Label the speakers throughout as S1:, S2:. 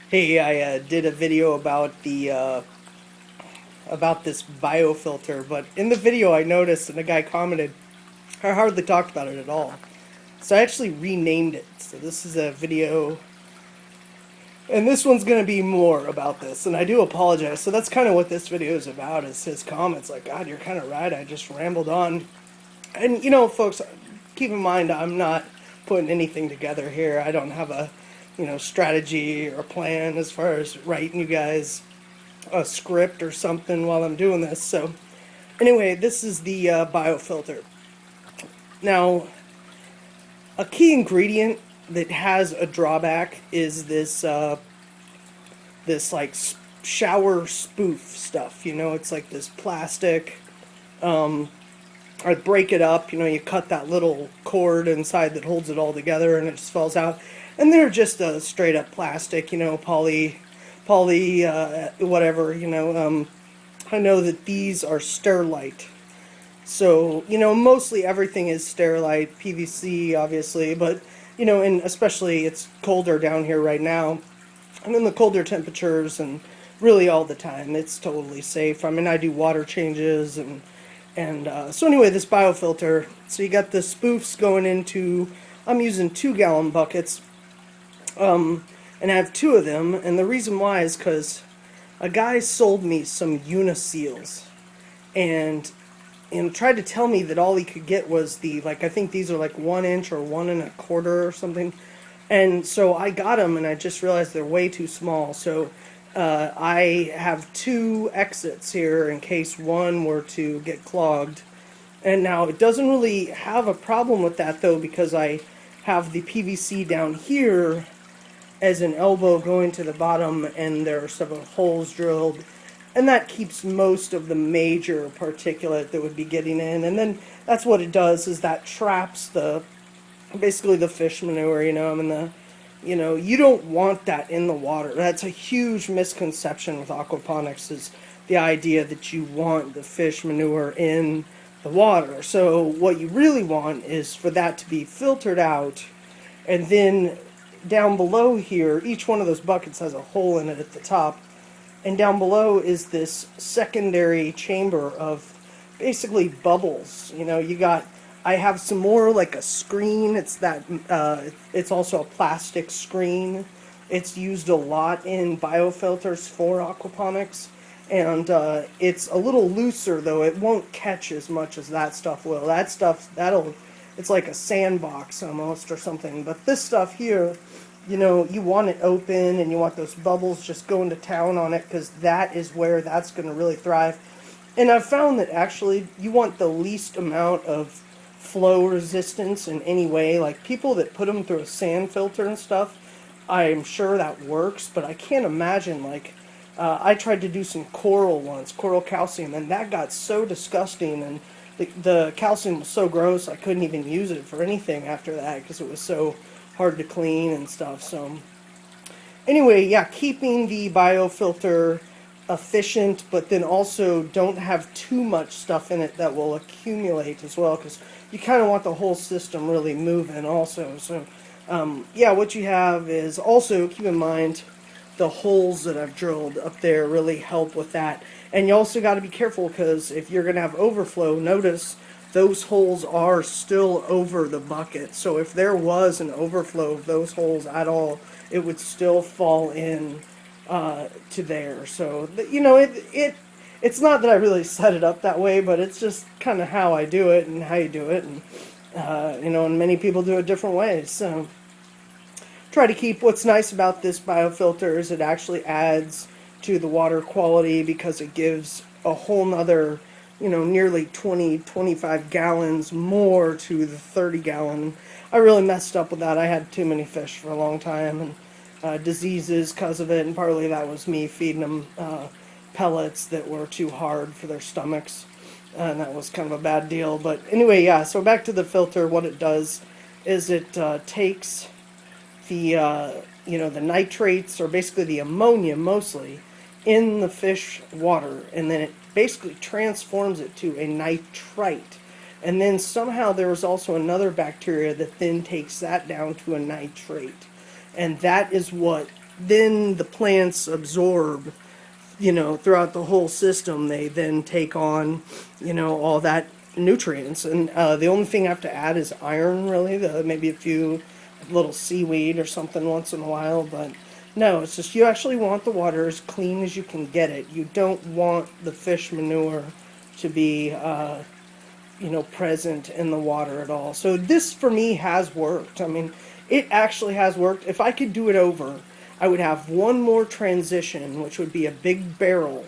S1: Hey, I did a video about the about this biofilter, but in the video I noticed, and the guy commented, I hardly talked about it at all. So I actually renamed it. So this is a video, and this one's going to be more about this, and I do apologize. So that's kind of what this video is about, is his comments like, God, you're kind of right, I just rambled on. And, folks, keep in mind, I'm not putting anything together here. I don't have a, strategy or plan as far as writing you guys a script or something while I'm doing this. So, anyway, this is the biofilter. Now, a key ingredient that has a drawback is this like shower spoof stuff. It's like this plastic. I break it up. You cut that little cord inside that holds it all together, and it just falls out. And they're just a straight up plastic. Poly, whatever. I know that these are Sterilite. So, mostly everything is Sterilite, PVC, obviously, but, and especially it's colder down here right now. And in the colder temperatures and really all the time, it's totally safe. I mean, I do water changes and so anyway, this biofilter, so you got the spoofs going into, I'm using 2-gallon buckets, and I have 2 of them, and the reason why is because a guy sold me some uniseals, and tried to tell me that all he could get was I think these are like 1 inch or 1 1/4 or something. And so I got them, and I just realized they're way too small. So I have 2 exits here in case one were to get clogged. And now it doesn't really have a problem with that, though, because I have the PVC down here as an elbow going to the bottom, and there are several holes drilled. And that keeps most of the major particulate that would be getting in. And then that's what it does, is that traps basically the fish manure, you don't want that in the water. That's a huge misconception with aquaponics, is the idea that you want the fish manure in the water. So what you really want is for that to be filtered out, and then down below here, each one of those buckets has a hole in it at the top. And down below is this secondary chamber of basically bubbles. I have some more, like a screen. It's also a plastic screen. It's used a lot in biofilters for aquaponics. And it's a little looser, though. It won't catch as much as that stuff will. That stuff, it's like a sandbox almost or something. But this stuff here, you want it open, and you want those bubbles just going to town on it, because that is where that's going to really thrive. And I've found that actually you want the least amount of flow resistance in any way. Like people that put them through a sand filter and stuff, I'm sure that works, but I can't imagine, I tried to do some coral once, coral calcium, and that got so disgusting, and the calcium was so gross I couldn't even use it for anything after that, because it was so hard to clean and stuff. So anyway, yeah, keeping the biofilter efficient, but then also don't have too much stuff in it that will accumulate as well, because you kind of want the whole system really moving also. So yeah, what you have is also, keep in mind, the holes that I've drilled up there really help with that. And you also got to be careful, because if you're going to have overflow, notice those holes are still over the bucket. So if there was an overflow of those holes at all, it would still fall in to there. So it's not that I really set it up that way, but it's just kind of how I do it and how you do it, and and many people do it different ways. So try to keep. What's nice about this biofilter is it actually adds to the water quality, because it gives a whole nother, nearly 25 gallons more to the 30-gallon. I really messed up with that. I had too many fish for a long time, and diseases because of it, and partly that was me feeding them pellets that were too hard for their stomachs, and that was kind of a bad deal. But anyway, yeah, so back to the filter. What it does is it takes the the nitrates, or basically the ammonia mostly, in the fish water, and then it basically transforms it to a nitrite. And then somehow there is also another bacteria that then takes that down to a nitrate. And that is what then the plants absorb, throughout the whole system. They then take on, all that nutrients. And the only thing I have to add is iron, really. Maybe a few little seaweed or something once in a while. But no, it's just you actually want the water as clean as you can get it. You don't want the fish manure to be, present in the water at all. So this for me has worked. I mean, it actually has worked. If I could do it over, I would have one more transition, which would be a big barrel,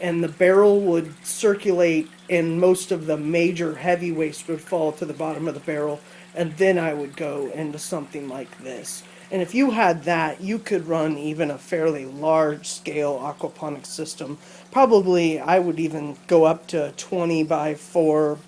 S1: and the barrel would circulate, and most of the major heavy waste would fall to the bottom of the barrel, and then I would go into something like this. And if you had that, you could run even a fairly large-scale aquaponics system. Probably, I would even go up to 20 by 4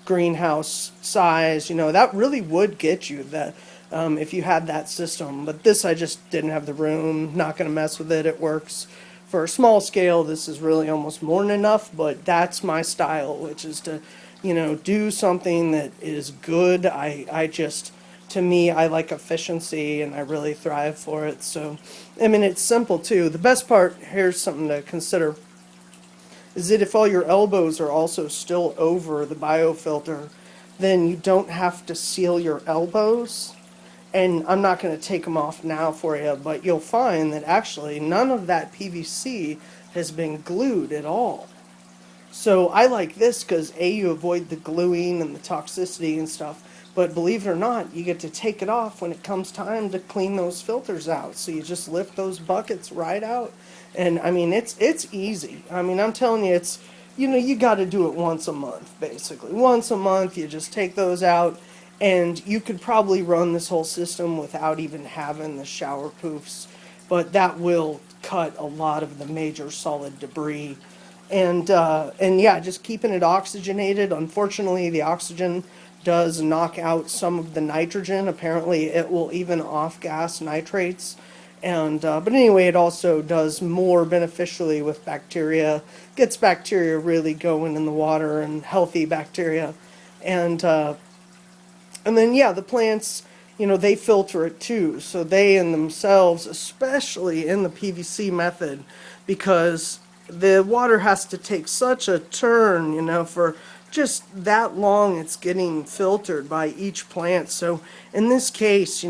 S1: greenhouse size. That really would get you that if you had that system. But this, I just didn't have the room. Not going to mess with it. It works. For a small scale, this is really almost more than enough, but that's my style, which is to, do something that is good. To me, I like efficiency, and I really thrive for it. So, I mean, it's simple, too. The best part, here's something to consider, is that if all your elbows are also still over the biofilter, then you don't have to seal your elbows. And I'm not going to take them off now for you, but you'll find that actually none of that PVC has been glued at all. So I like this because A, you avoid the gluing and the toxicity and stuff, but believe it or not, you get to take it off when it comes time to clean those filters out. So you just lift those buckets right out. And I mean, it's easy. I mean, I'm telling you, it's, you got to do it once a month, basically. Once a month, you just take those out. And you could probably run this whole system without even having the shower poofs, but that will cut a lot of the major solid debris. And yeah, just keeping it oxygenated. Unfortunately, the oxygen does knock out some of the nitrogen. Apparently, it will even off-gas nitrates. And but anyway, it also does more beneficially with bacteria. Gets bacteria really going in the water, and healthy bacteria. And then, yeah, the plants, they filter it too. So they in themselves, especially in the PVC method, because the water has to take such a turn, for just that long it's getting filtered by each plant. So in this case,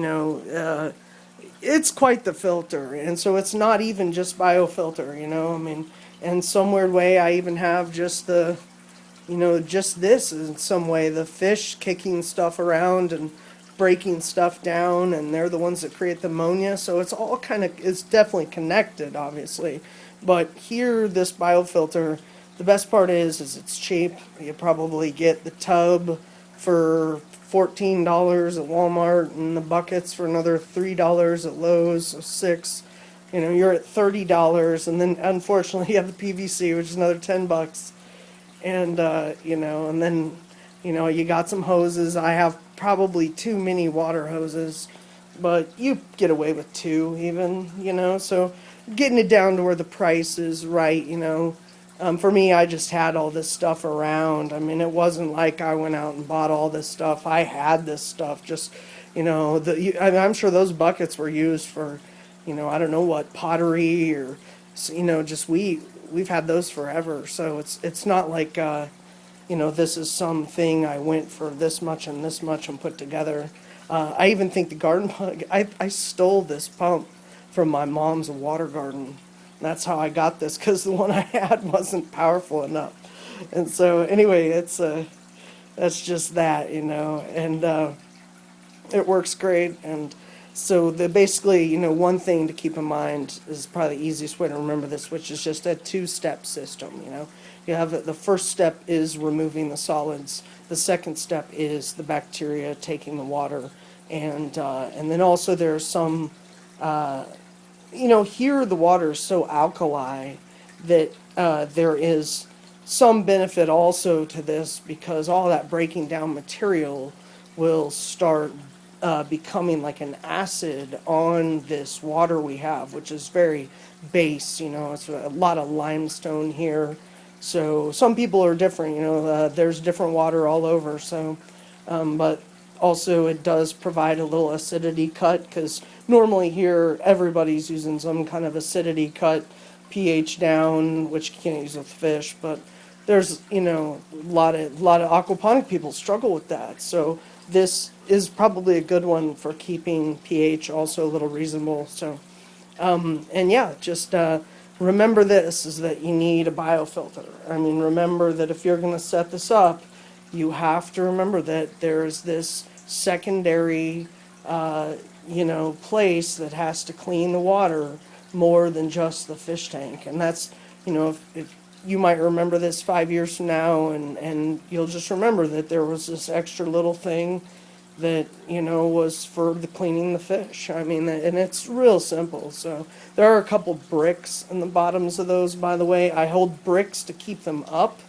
S1: it's quite the filter. And so it's not even just biofilter, I mean, in some weird way, I even have just just this in some way, the fish kicking stuff around and breaking stuff down, and they're the ones that create the ammonia. So it's all it's definitely connected, obviously. But here, this biofilter, the best part is it's cheap. You probably get the tub for $14 at Walmart, and the buckets for another $3 at Lowe's, so $6. You're at $30, and then unfortunately you have the PVC, which is another $10. And, and then, you got some hoses. I have probably too many water hoses, but you get away with 2 even, so getting it down to where the price is right, for me, I just had all this stuff around. I mean, it wasn't like I went out and bought all this stuff. I had this stuff just, I'm sure those buckets were used for, I don't know what, pottery or, just we've had those forever, so it's not like this is something I went for this much and put together. I even think the garden pump, I stole this pump from my mom's water garden. That's how I got this, because the one I had wasn't powerful enough. And so anyway, that's just that, and it works great. And so basically, one thing to keep in mind is probably the easiest way to remember this, which is just a 2-step system. You have the first step is removing the solids. The second step is the bacteria taking the water, and then also there's some, here the water is so alkali that there is some benefit also to this, because all that breaking down material will start becoming like an acid on this water we have, which is very base. It's a lot of limestone here. So some people are different. There's different water all over. So, but Also, it does provide a little acidity cut, because normally here everybody's using some kind of acidity cut, pH down, which you can't use with fish, but there's, you know, a lot of aquaponic people struggle with that. So this is probably a good one for keeping pH also a little reasonable. So, and yeah, just remember this, is that you need a biofilter. I mean, remember that if you're going to set this up, you have to remember that there's this secondary, you know, place that has to clean the water more than just the fish tank. And that's, you know, if you might remember this 5 years from now, and you'll just remember that there was this extra little thing that, you know, was for the cleaning the fish. I mean, and it's real simple. So there are a couple bricks in the bottoms of those, by the way. I hold bricks to keep them up,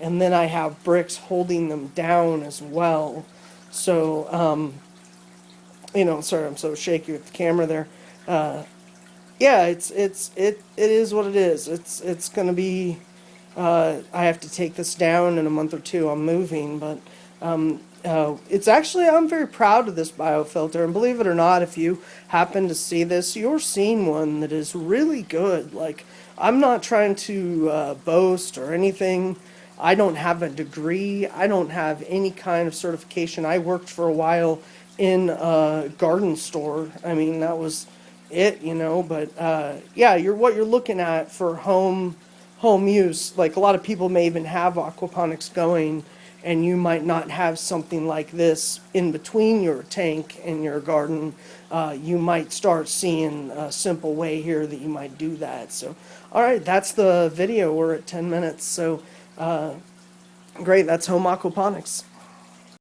S1: and then I have bricks holding them down as well. So, you know, sorry, I'm so shaky with the camera there. Yeah, it is what it is. It's gonna be. I have to take this down in a month or two. I'm moving, but it's actually, I'm very proud of this biofilter. And believe it or not, if you happen to see this, you're seeing one that is really good. Like, I'm not trying to boast or anything. I don't have a degree. I don't have any kind of certification. I worked for a while in a garden store. I mean, that was it, you know. But yeah, what you're looking at for home use. Like, a lot of people may even have aquaponics going, and you might not have something like this in between your tank and your garden. You might start seeing a simple way here that you might do that. So, all right, that's the video. We're at 10 minutes. So, great. That's home aquaponics.